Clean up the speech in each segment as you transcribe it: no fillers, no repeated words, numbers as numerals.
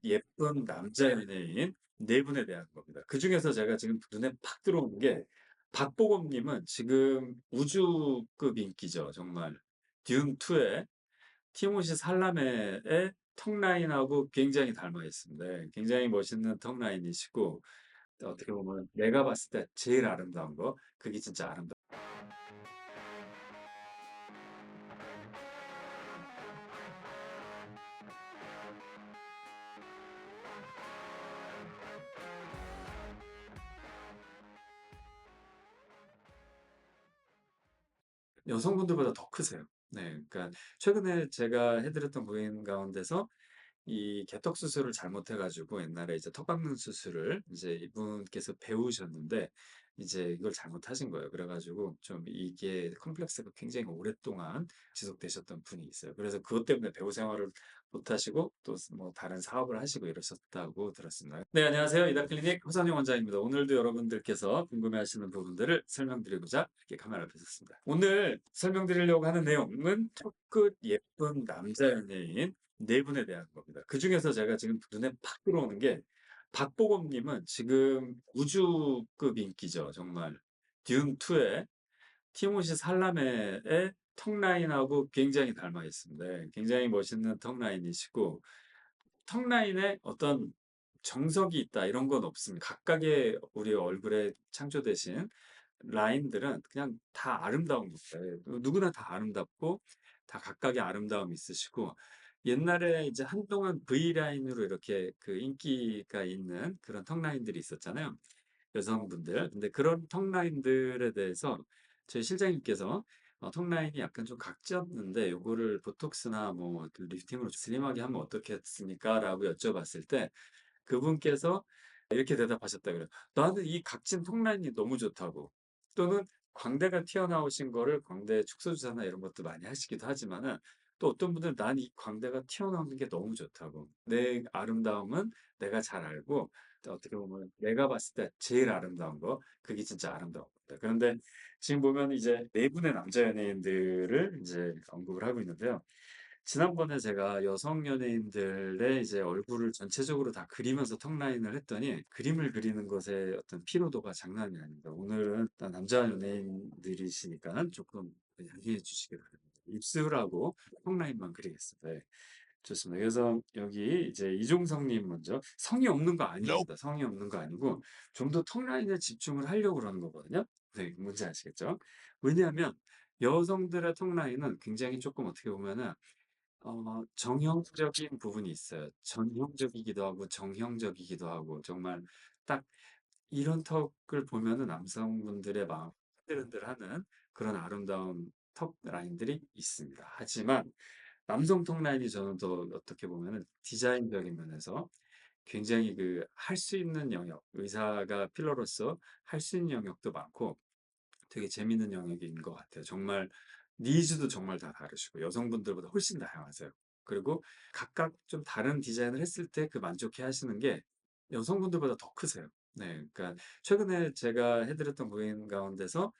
예쁜 남자 연예인 네 분에 대한 겁니다. 그중에서 제가 지금 눈에 팍 들어오는 게 박보검 님은 지금 우주급 인기죠 정말. 듄 2에 티모시 살라메의 턱 라인하고 굉장히 닮아 있습니다. 예 굉장히 멋있는 턱 라인이시고 어떻게 보면 내가 봤을 때 제일 아름다운 거 그게 진짜 아름다. 여성분들보다 더 크세요. 네. 그러니까 최근에 제가 해 드렸던 부인 가운데서 이 개턱 수술을 잘못해 가지고 옛날에 이제 턱 깎는 수술을 이제 이분께서 배우셨는데 이제 이걸 잘못하신 거예요. 그래 가지고 좀 이게 컴플렉스가 굉장히 오랫동안 지속되셨던 분이 있어요. 그래서 그것 때문에 배우 생활을 못 하시고 또 뭐 다른 사업을 하시고 이러셨다고 들었습니다. 네, 안녕하세요. 이다클리닉 허선영 원장입니다. 오늘도 여러분들께서 궁금해하시는 부분들을 설명드리고자 이렇게 카메라 앞에 섰습니다. 오늘 설명드리려고 하는 내용은 턱끝 예쁜 남자 연예인 네 분에 대한 겁니다. 그중에서 제가 지금 눈에 팍 들어오는 게 박보검 님은 지금 우주급 인기죠 정말. 듄 2에 티모시 살라메의 턱 라인하고 굉장히 닮아 있습니다. 예 굉장히 멋있는 턱 라인이시고 턱 라인에 어떤 정석이 있다 이런 건 없습니다. 각각의 우리 얼굴에 창조되신 라인들은 그냥 다 아름다운 겁니다. 예. 누구나 다 아름답고 다 각각의 아름다움이 있으시고 옛날에 이제 한동안 V라인으로 이렇게 그 인기가 있는 그런 턱 라인들이 있었잖아요, 여성분들. 근데 그런 턱 라인들에 대해서 저희 실장님께서 "턱 라인이 약간 좀 각졌는데 요거를 보톡스나 뭐 그 리프팅으로 슬림하게 하면 어떻겠습니까?"라고 여쭤봤을 때 그분께서 이렇게 대답하셨다 그래요. "나는 이 각진 턱 라인이 너무 좋다고." 또는 광대가 튀어나오신 거를 광대 축소 주사나 이런 것도 많이 하시기도 하지만은 또 어떤 분들은 "난 이 광대가 튀어나오는 게 너무 좋다고. 내 아름다움은 내가 잘 알고 또 어떻게 보면 내가 봤을 때 제일 아름다운 거 그게 진짜 아름다운 겁니다." 그런데 지금 보면 이제 네 분의 남자 연예인들을 이제 언급을 하고 있는데요. 지난번에 제가 여성 연예인들의 이제 얼굴을 전체적으로 다 그리면서 턱 라인을 했더니 그림을 그리는 것의 어떤 피로도가 장난이 아닙니다. 오늘은 일단 남자 연예인들이시니까 조금 양해해 주시기 바랍니다. 입술하고 턱 라인만 그리겠습니다. 네. 좋습니다. 그래서 여기 이제 이종석 님 먼저 성의 없는 거 아닙니다. 성의 없는 거 아니고 좀 더 턱 라인에 집중을 하려고 그러는 거거든요. 네. 뭔지 아시겠죠? 왜냐하면 여성들의 턱 라인은 굉장히 조금 어떻게 보면은 정형적인 부분이 있어요. 전형적이기도 하고 정형적이기도 하고 정말 딱 이런 턱을 보면은 남성분들의 마음 흔들흔들하는 그런 아름다운 턱 라인들이 있습니다. 하지만 남성 턱 라인이 저는 더 어떻게 보면은 디자인적인 면에서 굉장히 그 할 수 있는 영역, 의사가 필러로서 할 수 있는 영역도 많고 되게 재밌는 영역인 것 같아요. 정말 니즈도 정말 다 다르시고 여성분들보다 훨씬 다양하세요. 그리고 각각 좀 다른 디자인을 했을 때 그 만족해 하시는 게 여성분들보다 더 크세요. 네. 그러니까 최근에 제가 해 드렸던 부인 가운데서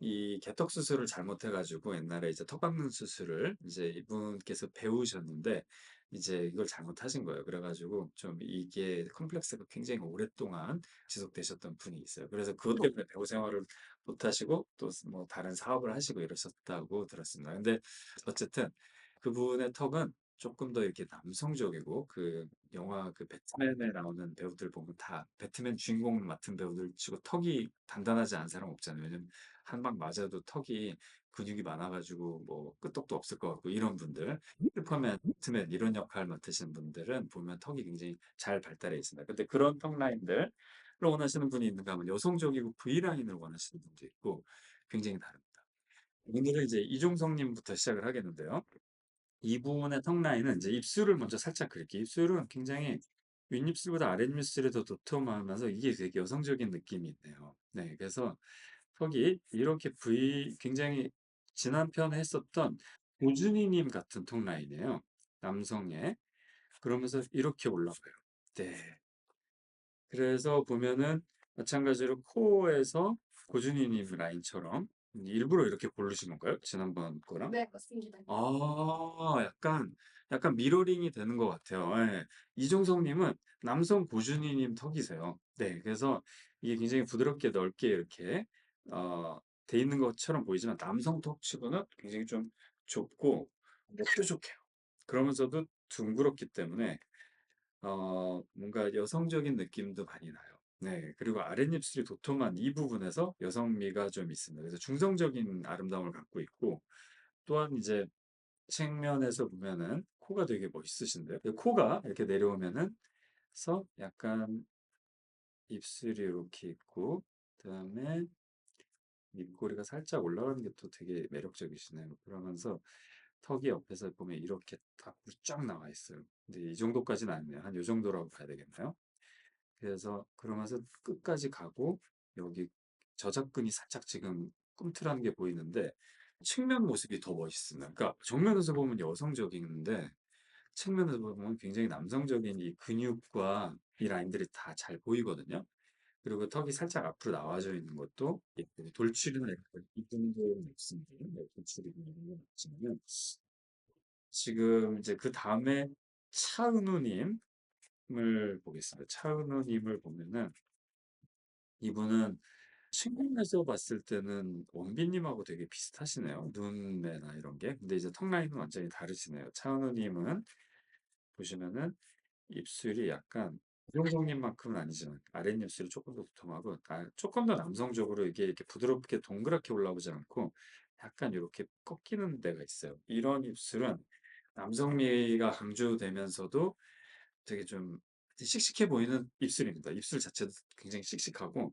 이 개턱 수술을 잘못해 가지고 옛날에 이제 턱 깎는 수술을 이제 이분께서 배우셨는데 이제 이걸 잘못하신 거예요. 그래 가지고 좀 이게 컴플렉스가 굉장히 오랫동안 지속되셨던 분이 있어요. 그래서 그것 때문에 배우 생활을 못 하시고 또 뭐 다른 사업을 하시고 이러셨다고 들었습니다. 근데 어쨌든 그분의 턱은 조금 더 이렇게 남성적이고 그 영화 그 배트맨에 나오는 배우들 보면 다 배트맨 주인공 맡은 배우들 치고 턱이 단단하지 않은 사람 없잖아요. 왜냐면 한 방 맞아도 턱이 근육이 많아 가지고 뭐 끄떡도 없을 것 같고 이런 분들. 슈퍼맨, 배트맨 이런 역할 맡으신 분들은 보면 턱이 굉장히 잘 발달해 있습니다. 근데 그런 턱 라인들을 원하시는 분이 있는가 하면 여성적이고 V 라인을 원하시는 분도 있고 굉장히 다릅니다. 오늘은 이제 이종석 님부터 시작을 하겠는데요. 이분의 턱 라인은 이제 입술을 먼저 살짝 그릴게요. 입술은 굉장히 윗입술보다 아랫입술이 더 도톰하면서 이게 되게 여성적인 느낌이 있네요. 네. 그래서 턱이 이렇게 V 굉장히 지난 편에 했었던 고준희 님 같은 턱 라인이에요. 남성의. 그러면서 이렇게 올라가요. 네. 그래서 보면은 마찬가지로 코에서 고준희 님 라인처럼 일부러 이렇게 고르신 건가요? 지난번 거랑? 네, 맞습니다. 아 약간 미러링이 되는 것 같아요. 예. 이종석 님은 남성 고준희 님 턱이세요. 네. 그래서 이게 굉장히 부드럽게 넓게 이렇게 어 돼 있는 것처럼 보이지만 남성 턱치고는 굉장히 좀 좁고 뾰족해요. 그러면서도 둥그렇기 때문에 뭔가 여성적인 느낌도 많이 나요. 네. 그리고 아랫입술이 도톰한 이 부분에서 여성미가 좀 있습니다. 그래서 중성적인 아름다움을 갖고 있고 또한 이제 측면에서 보면은 코가 되게 멋있으신데요. 그 코가 이렇게 내려오면은 서 약간 입술이 이렇게 있고 그다음에 입꼬리가 살짝 올라가는 게 또 되게 매력적이시네요. 그러면서 턱이 옆에서 보면 이렇게 딱 쫙 나와 있어요. 근데 이 정도까지는 아니네요. 한 요 정도라고 봐야 되겠나요? 그래서 그러면서 끝까지 가고 여기 저작근이 살짝 지금 꿈틀한 게 보이는데 측면 모습이 더 멋있습니다. 그러니까 정면에서 보면 여성적인데 측면에서 보면 굉장히 남성적인 이 근육과 이 라인들이 다 잘 보이거든요. 그리고 턱이 살짝 앞으로 나와져 있는 것도 예쁘고 돌출이나 약간 이 정도는 없습니다. 네, 돌출이 있는 건 없지만은 지금 이제 그다음에 차은우 님을 보겠습니다. 차은우 님을 보면은 이분은 측면에서 봤을 때는 원빈 님하고 되게 비슷하시네요. 눈매나 이런 게. 근데 이제 턱 라인은 완전히 다르시네요. 차은우 님은 보시면은 입술이 약간 이종석님만큼은 아니지만 아랫입술이 조금 더 두툼하고 조금 더 남성적으로 이게 이렇게 부드럽게 동그랗게 올라오지 않고 약간 이렇게 꺾이는 데가 있어요. 이런 입술은 남성미가 강조되면서도 되게 좀 씩씩해 보이는 입술입니다. 입술 자체도 굉장히 씩씩하고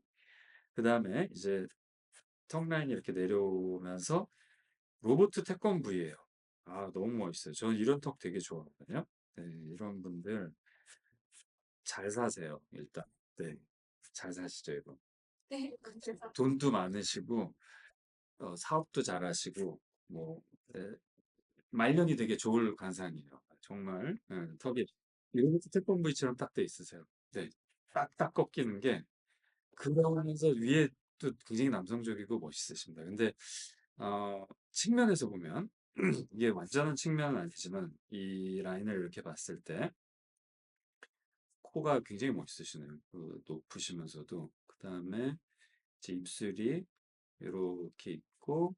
그다음에 이제 턱 라인이 이렇게 내려오면서 로보트 태권브이예요. 너무 멋있어요. 저는 이런 턱 되게 좋아하거든요. 네, 이런 분들 잘 사세요, 일단. 네. 잘 사시죠, 이거. 네, 감사합니다. 돈도 많으시고, 사업도 잘하시고, 뭐, 네, 말년이 되게 좋을 관상이에요. 정말, 턱이, 이런 태권브이처럼 딱 돼 있으세요. 네. 딱딱 꺾이는 게, 그러면서 위에 또 굉장히 남성적이고 멋있으십니다. 근데, 측면에서 보면, 이게 완전한 측면은 아니지만, 이 라인을 이렇게 봤을 때, 코가 굉장히 멋있으시네요. 그 높으시면서도. 그다음에 이제 입술이 요렇게 있고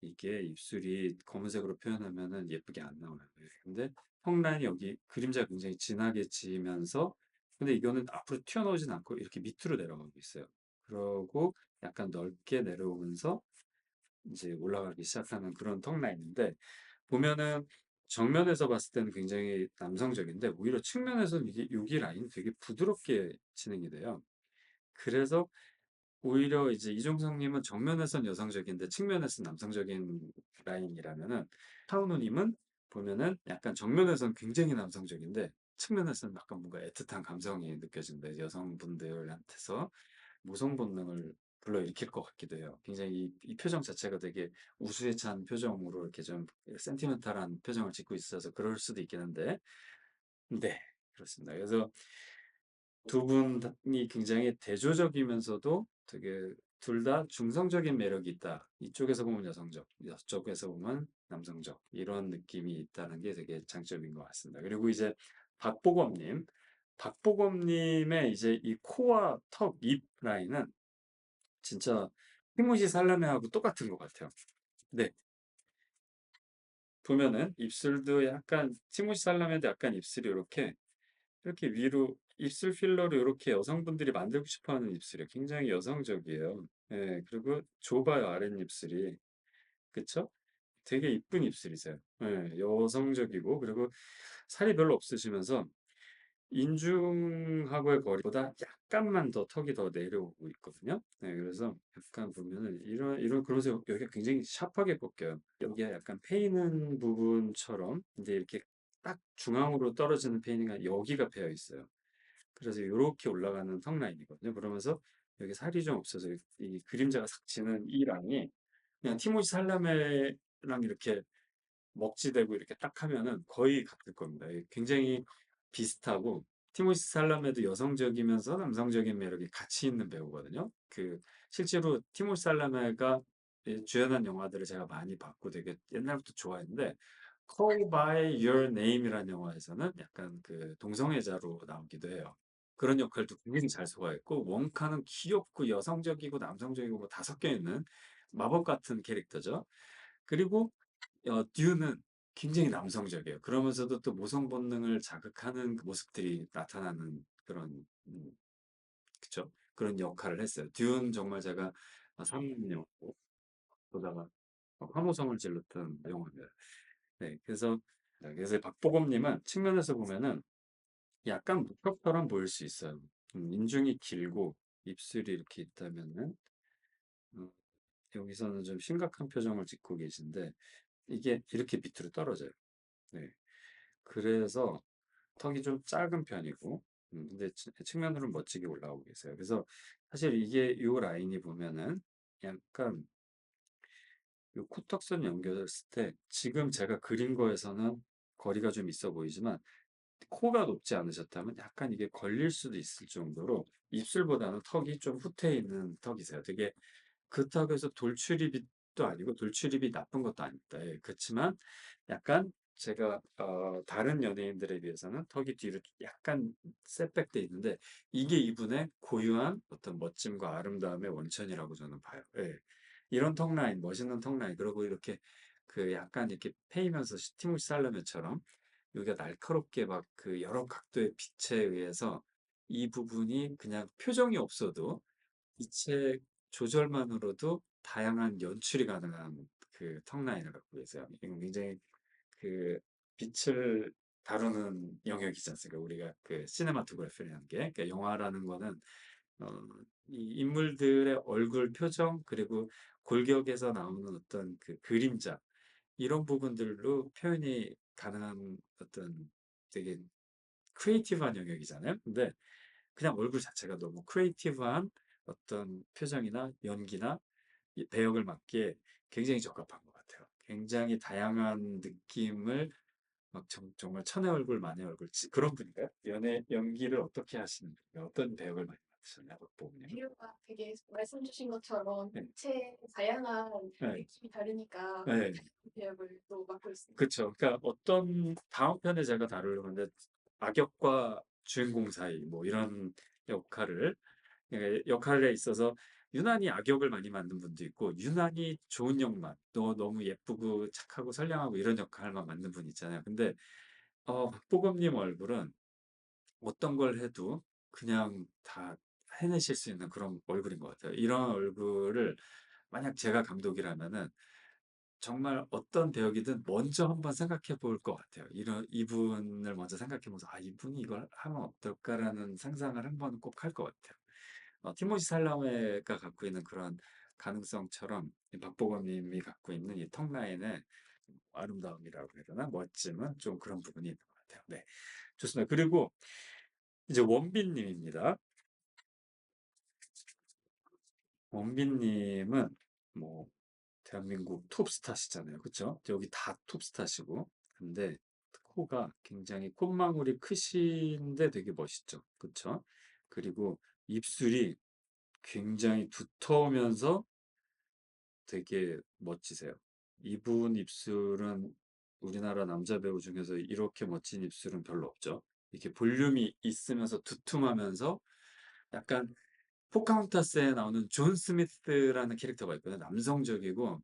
이게 입술이 검은색으로 표현하면은 예쁘게 안 나와요. 예. 근데 턱 라인이 여기 그림자가 굉장히 진하게 지면서 근데 이거는 앞으로 튀어나오진 않고 이렇게 밑으로 내려가고 있어요. 그러고 약간 넓게 내려오면서 이제 올라가기 시작하는 그런 턱 라인인데 보면은 정면에서 봤을 때는 굉장히 남성적인데 오히려 측면에서는 이게 여기 라인이 되게 부드럽게 진행이 돼요. 그래서 오히려 이제 이종석 님은 정면에선 여성적인데 측면에선 남성적인 라인이라면은 차은우 님은 보면은 약간 정면에선 굉장히 남성적인데 측면에서는 약간 뭔가 애틋한 감성이 느껴진다. 여성분들한테서 모성 본능을 불러일으킬 것 같기도 해요. 굉장히 이 표정 자체가 되게 우수에 찬 표정으로 이렇게 좀 센티멘탈한 표정을 짓고 있어서 그럴 수도 있겠는데 네. 그렇습니다. 그래서 두 분이 굉장히 대조적이면서도 되게 둘 다 중성적인 매력이 있다. 이쪽에서 보면 여성적, 이쪽에서 보면 남성적 이런 느낌이 있다는 게 되게 장점인 것 같습니다. 그리고 이제 박보검님, 박보검님의 이제 이 코와 턱, 입 라인은 진짜 티모시 살라메하고 똑같은 것 같아요. 네, 보면은 입술도 약간 티모시 살라메도 약간 입술이 이렇게 위로 입술 필러를 이렇게 여성분들이 만들고 싶어 하는 입술이에요. 굉장히 여성적이에요. 예, 그리고 좁아요, 아랫입술이. 그쵸? 되게 이쁜 입술이세요. 예, 여성적이고, 그리고 살이 별로 없으시면서 인중하고의 거리보다 약간만 더 턱이 더 내려오고 있거든요. 네, 그래서 약간 보면은 그러면서 여기가 굉장히 샤프하게 꺾여요. 여기가 약간 패이는 부분처럼 이제 이렇게 딱 중앙으로 떨어지는 페이가 여기가 배어 있어요. 그래서 요렇게 올라가는 턱 라인이거든요. 그러면서 여기 살이 좀 없어서 이 그림자가 삭 지는 이 라인이 그냥 티모시 살라메랑 이렇게 먹지대고 이렇게 딱 하면은 거의 같을 겁니다. 굉장히 비슷하고 티모시 살라메도 여성적이면서 남성적인 매력이 같이 있는 배우거든요. 실제로 티모시 살라메가 이 주연한 영화들을 제가 많이 봤고 되게 옛날부터 좋아했는데 Call by Your Name이라는 영화에서는 약간 그 동성애자로 나오기도 해요. 그런 역할도 굉장히 잘 소화했고 원카는 귀엽고 여성적이고 남성적이고 뭐 다 섞여 있는 마법 같은 캐릭터죠. 그리고 듀는 굉장히 남성적이에요. 그러면서도 또 모성 본능을 자극하는 그 모습들이 나타나는 그런 그쵸? 그런 역할을 했어요. 듀는 정말 제가 3년 영화고 보다가 환호성을 질렀던 영화입니다. 네, 그래서 박보검님은 측면에서 보면은 약간 무협처럼 보일 수 있어요. 인중이 길고 입술이 이렇게 있다면은 어, 여기서는 좀 심각한 표정을 짓고 계신데 이게 이렇게 밑으로 떨어져요. 네, 그래서 턱이 좀 작은 편이고, 근데 측면으로는 멋지게 올라오고 계세요. 그래서 사실 이게 요 라인이 보면은 약간 요 코턱선 연결했을 때 지금 제가 그린 거에서는 거리가 좀 있어 보이지만 코가 높지 않으셨다면 약간 이게 걸릴 수도 있을 정도로 입술보다는 턱이 좀 후퇴해 있는 턱이세요. 되게 그렇다고 해서 돌출입도 아니고 돌출입이 나쁜 것도 아닙니다. 예, 그렇지만 약간 제가 다른 연예인들에 비해서는 턱이 뒤로 약간 셋백돼 있는데 이게 이분의 고유한 어떤 멋짐과 아름다움의 원천이라고 저는 봐요. 예. 이런 턱 라인, 멋있는 턱 라인, 그리고 이렇게 그 약간 이렇게 패이면서 티모시 살라메처럼 여기가 날카롭게 막 그 여러 각도의 빛에 의해서 이 부분이 그냥 표정이 없어도 빛의 조절만으로도 다양한 연출이 가능한 그 턱 라인을 갖고 계세요. 이건 굉장히 그 빛을 다루는 영역이지 않습니까? 우리가 그 시네마토그래피라는 게, 그러니까 영화라는 거는 어, 이 인물들의 얼굴 표정 그리고 골격에서 나오는 어떤 그 그림자 이런 부분들로 표현이 가능한 어떤 되게 크리에이티브한 영역이잖아요. 근데 그냥 얼굴 자체가 너무 크리에이티브한 어떤 표정이나 연기나 이 배역을 맡기에 굉장히 적합한 것 같아요. 굉장히 다양한 느낌을 막 정말 천의 얼굴 만의 얼굴 그런 분인가요? 연기를 어떻게 하시는 분인가요? 어떤 배역을 많이 맡으셨나요? 박보검님은? 비유가 되게 말씀 주신 것처럼 네. 입체의 다양한 네. 느낌이 다르니까 네. 배역을 또 맡고 있습니다. 그쵸. 그러니까 어떤 다음 편에 제가 다루려고 하는데 악역과 주인공 사이 뭐 이런 역할을 역할에 있어서 유난히 악역을 많이 맡는 분도 있고 유난히 좋은 역만 너무 예쁘고 착하고 선량하고 이런 역할만 맡는 분 있잖아요. 근데 박보검님 얼굴은 어떤 걸 해도 그냥 다 해내실 수 있는 그런 얼굴인 것 같아요. 이런 얼굴을 만약 제가 감독이라면은 정말 어떤 배역이든 먼저 한번 생각해 볼 것 같아요. 이분을 먼저 생각해 보면서 '아 이분이 이걸 하면 어떨까.'라는 상상을 한번 꼭 할 것 같아요. 티모시 살라메가 갖고 있는 그런 가능성처럼 이 박보검 님이 갖고 있는 이 턱 라인의 아름다움이라고 해야 되나? 멋짐은 좀 그런 부분이 있는 것 같아요. 네. 좋습니다. 그리고 이제 원빈 님입니다. 원빈 님은 뭐 대한민국 톱스타시잖아요. 그쵸? 여기 다 톱스타시고. 근데 코가 굉장히 콧망울이 크신데 되게 멋있죠. 그쵸? 그리고 입술이 굉장히 두터우면서 되게 멋지세요. 이분 입술은 우리나라 남자 배우 중에서 이렇게 멋진 입술은 별로 없죠. 이렇게 볼륨이 있으면서 두툼하면서 약간 포카혼타스에 나오는 존 스미스라는 캐릭터가 있거든요. 남성적이고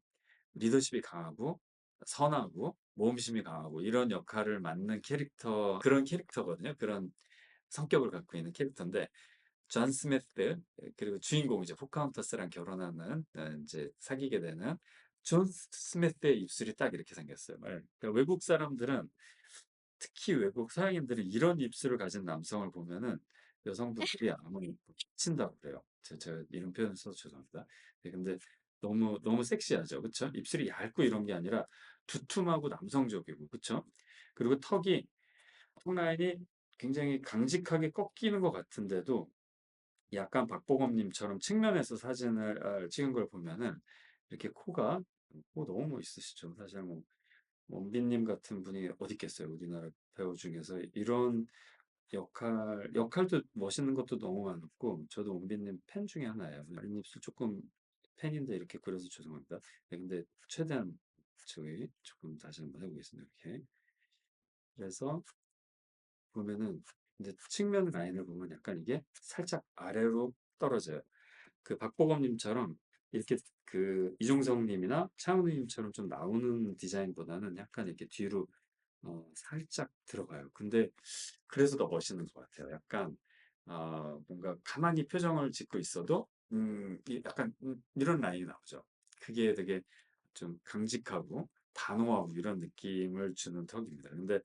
리더십이 강하고 선하고 모험심이 강하고 이런 역할을 맡는 캐릭터 그런 캐릭터거든요. 그런 성격을 갖고 있는 캐릭터인데 존 스미스 그리고 주인공이죠. 포카혼타스랑 결혼하는 이제 사귀게 되는 존 스미스의 입술이 딱 이렇게 생겼어요. 예. 그러니까 외국 사람들은 특히 외국 서양인들은 이런 입술을 가진 남성을 보면은 여성분들이 아무 미친다고 그래요. 제가 이런 표현 써서 죄송합니다. 네, 근데 너무 섹시하죠. 그쵸? 입술이 얇고 이런 게 아니라 두툼하고 남성적이고, 그쵸? 그리고 턱 라인이 굉장히 강직하게 꺾이는 것 같은데도 약간 박보검님처럼 측면에서 사진을 찍은 걸 보면은 이렇게 코 너무 멋있으시죠. 사실 뭐 원빈님 같은 분이 어디 있겠어요. 우리나라 배우 중에서 이런 역할도 멋있는 것도 너무 많았고 저도 원빈님 팬 중에 하나예요. 마린 입술 조금 펜인데 이렇게 그려서 죄송합니다. 네, 근데 최대한 저기 조금 다시 한번 해보겠습니다. 이렇게. 그래서 보면은 이제 측면 라인을 보면 약간 이게 살짝 아래로 떨어져요. 그 박보검님처럼 이렇게 그 이종성님이나 차은우님처럼 좀 나오는 디자인보다는 약간 이렇게 뒤로 살짝 들어가요. 근데 그래서 더 멋있는 것 같아요. 약간 뭔가 가만히 표정을 짓고 있어도 약간 이런 라인이 나오죠. 그게 되게 좀 강직하고 단호하고 이런 느낌을 주는 턱입니다. 근데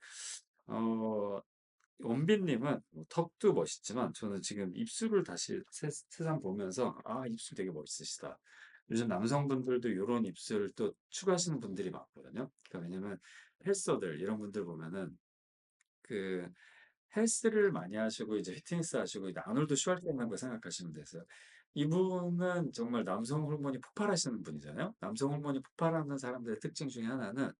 어, 원빈님은 뭐 턱도 멋있지만 저는 지금 입술을 다시 새삼 보면서 입술 되게 멋있으시다. 요즘 남성분들도 이런 입술 또 추구하시는 분들이 많거든요. 그러니까 왜냐면 헬서들 이런 분들 보면은 그 헬스를 많이 하시고 이제 피트니스 하시고 이제 아놀드 슈왈제네거 생각하시면 되세요. 이분은 정말 남성 호르몬이 폭발하시는 분이잖아요. 남성 호르몬이 폭발하는 사람들의 특징 중에 하나는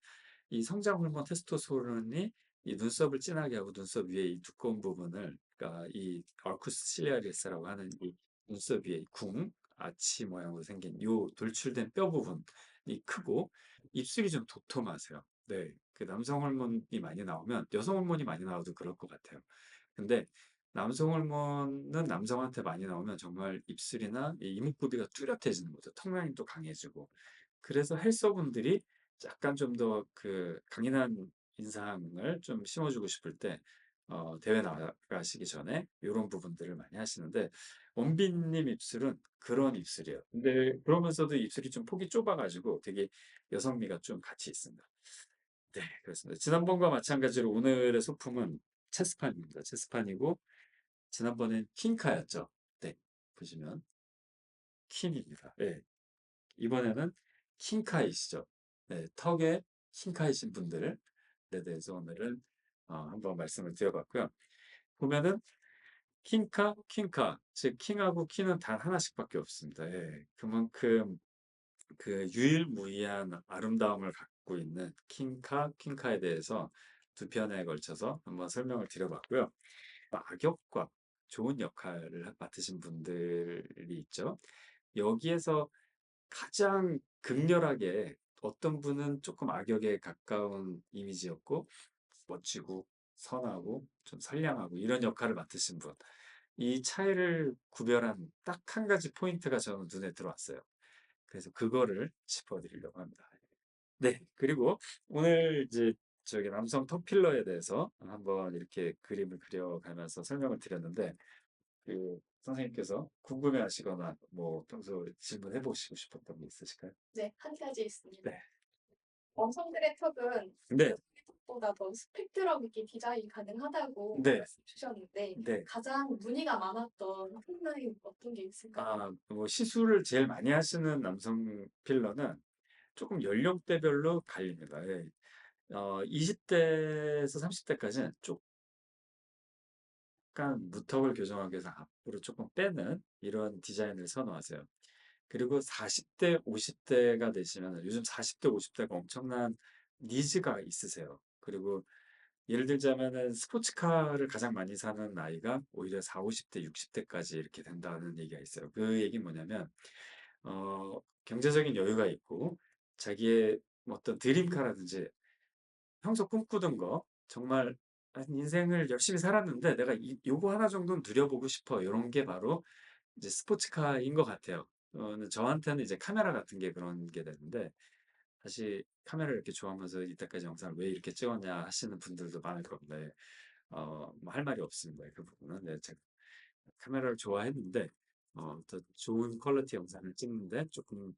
이 성장 호르몬 테스토스테론이 이 눈썹을 진하게 하고 눈썹 위에 이 두꺼운 부분을 그러니까 이 얼쿠스 실리아리스라고 하는 이 눈썹 위에 이 아치 모양으로 생긴 요 돌출된 뼈 부분이 크고 입술이 좀 도톰하세요. 네, 그 남성 호르몬이 많이 나오면 여성 호르몬이 많이 나와도 그럴 것 같아요. 근데 남성 호르몬은 남성한테 많이 나오면 정말 입술이나 이 이목구비가 뚜렷해지는 거죠. 턱라인도 강해지고. 그래서 헬서분들이 약간 좀 더 그 강인한 인상을 좀 심어주고 싶을 때 대회 나가시기 전에 이런 부분들을 많이 하시는데 원빈님 입술은 그런 입술이에요. 근데 그러면서도 입술이 좀 폭이 좁아가지고 되게 여성미가 좀 같이 있습니다. 네, 그렇습니다. 지난번과 마찬가지로 오늘의 소품은 체스판입니다. 체스판이고 지난번엔 킹카였죠. 네, 보시면 킹입니다. 네, 이번에는 킹카이시죠. 네, 턱에 킹카이신 분들에 대해서 오늘은 한번 말씀을 드려봤고요. 보면은 킹카, 즉 킹하고 키는 단 하나씩밖에 없습니다. 예, 그만큼 그 유일무이한 아름다움을 갖고 있는 킹카에 대해서 두 편에 걸쳐서 한번 설명을 드려봤고요. 악역과 좋은 역할을 맡으신 분들이 있죠. 여기에서 가장 극렬하게 어떤 분은 조금 악역에 가까운 이미지였고 멋지고 선하고 좀 선량하고 이런 역할을 맡으신 분. 이 차이를 구별한 딱 한 가지 포인트가 저는 눈에 들어왔어요. 그래서 그거를 짚어드리려고 합니다. 네, 그리고 오늘 이제 저기 남성 턱 필러에 대해서 한번 이렇게 그림을 그려가면서 설명을 드렸는데 선생님께서 궁금해하시거나 뭐 평소 질문해 보시고 싶었던 게 있으실까요? 네, 한 가지 있습니다. 네. 남성들의 턱은 네. 여성의 턱보다 더 스펙트럼 있게 디자인 가능하다고 네. 말씀 주셨는데 네. 가장 문의가 많았던 턱 라인 어떤 게 있을까요? 뭐 시술을 제일 많이 하시는 남성 필러는 조금 연령대별로 갈립니다. 예. 20대에서 30대까지는 약간 무턱을 교정하기 위해서 앞으로 조금 빼는 이런 디자인을 선호하세요. 그리고 40대, 50대가 되시면 요즘 40대, 50대가 엄청난 니즈가 있으세요. 그리고 예를 들자면은 스포츠카를 가장 많이 사는 나이가 오히려 4, 50대, 60대까지 이렇게 된다는 얘기가 있어요. 그 얘기는 뭐냐면 경제적인 여유가 있고 자기의 어떤 드림카라든지 평소 꿈꾸던 거 정말 인생을 열심히 살았는데 내가 요거 하나 정도는 누려보고 싶어. 이런 게 바로 이제 스포츠카인 것 같아요. 근데 저한테는 이제 카메라 같은 게 그런 게 되는데 사실 카메라를 이렇게 좋아하면서 이때까지 영상을 왜 이렇게 찍었냐 하시는 분들도 많을 건데 뭐할 말이 없습니다. 그 부분은 네, 제가 카메라를 좋아했는데 더 좋은 퀄리티 영상을 찍는데 조금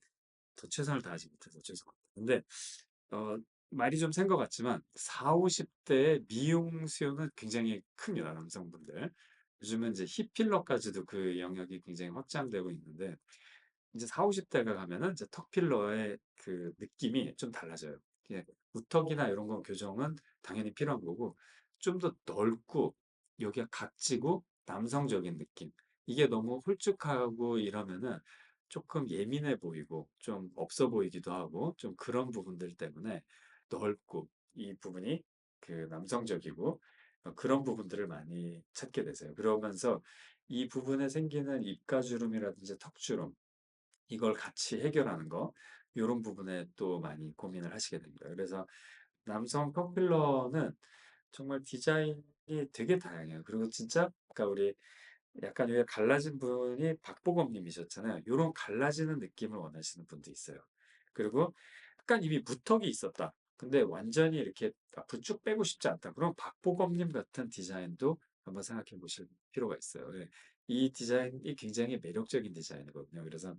더 최선을 다하지 못해서 죄송합니다. 근데 어, 말이 좀 센 것 같지만 4, 50대의 미용 수요는 굉장히 큽니다. 남성분들. 요즘은 이제 힙필러까지도 그 영역이 굉장히 확장되고 있는데 이제 4, 50대가 가면은 이제 턱 필러의 그 느낌이 좀 달라져요. 이게 무턱이나 이런 건 교정은 당연히 필요한 거고 좀 더 넓고 여기가 각지고 남성적인 느낌. 이게 너무 홀쭉하고 이러면은 조금 예민해 보이고 좀 없어 보이기도 하고 좀 그런 부분들 때문에 넓고 이 부분이 그 남성적이고 그런 부분들을 많이 찾게 되세요. 그러면서 이 부분에 생기는 입가주름이라든지 턱주름 이걸 같이 해결하는 거 요런 부분에 또 많이 고민을 하시게 됩니다. 그래서 남성 턱필러는 정말 디자인이 되게 다양해요. 그리고 진짜 아까 우리 약간 위에 갈라진 분이 박보검 님이셨잖아요. 요런 갈라지는 느낌을 원하시는 분도 있어요. 그리고 약간 이미 무턱이 있었다. 근데 완전히 이렇게 앞으로 쭉 빼고 싶지 않다. 그럼 박보검 님 같은 디자인도 한번 생각해 보실 필요가 있어요. 예. 이 디자인이 굉장히 매력적인 디자인이거든요. 그래서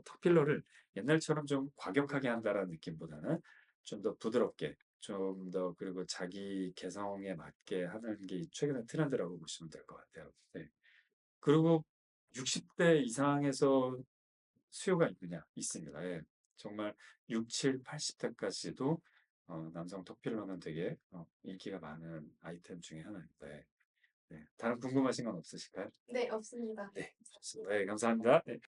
턱필러를 옛날처럼 좀 과격하게 한다라는 느낌보다는 좀 더 부드럽게 좀 더 그리고 자기 개성에 맞게 하는 게 최근의 트렌드라고 보시면 될 것 같아요. 네. 그리고 60대 이상에서 수요가 있느냐? 있습니다. 예. 정말 6, 7, 80 대까지도 남성 턱필러는 되게 인기가 많은 아이템 중에 하나입니다. 예. 네. 다른 궁금하신 건 없으실까요? 네, 없습니다. 네. 좋습니다. 예 감사합니다. 네.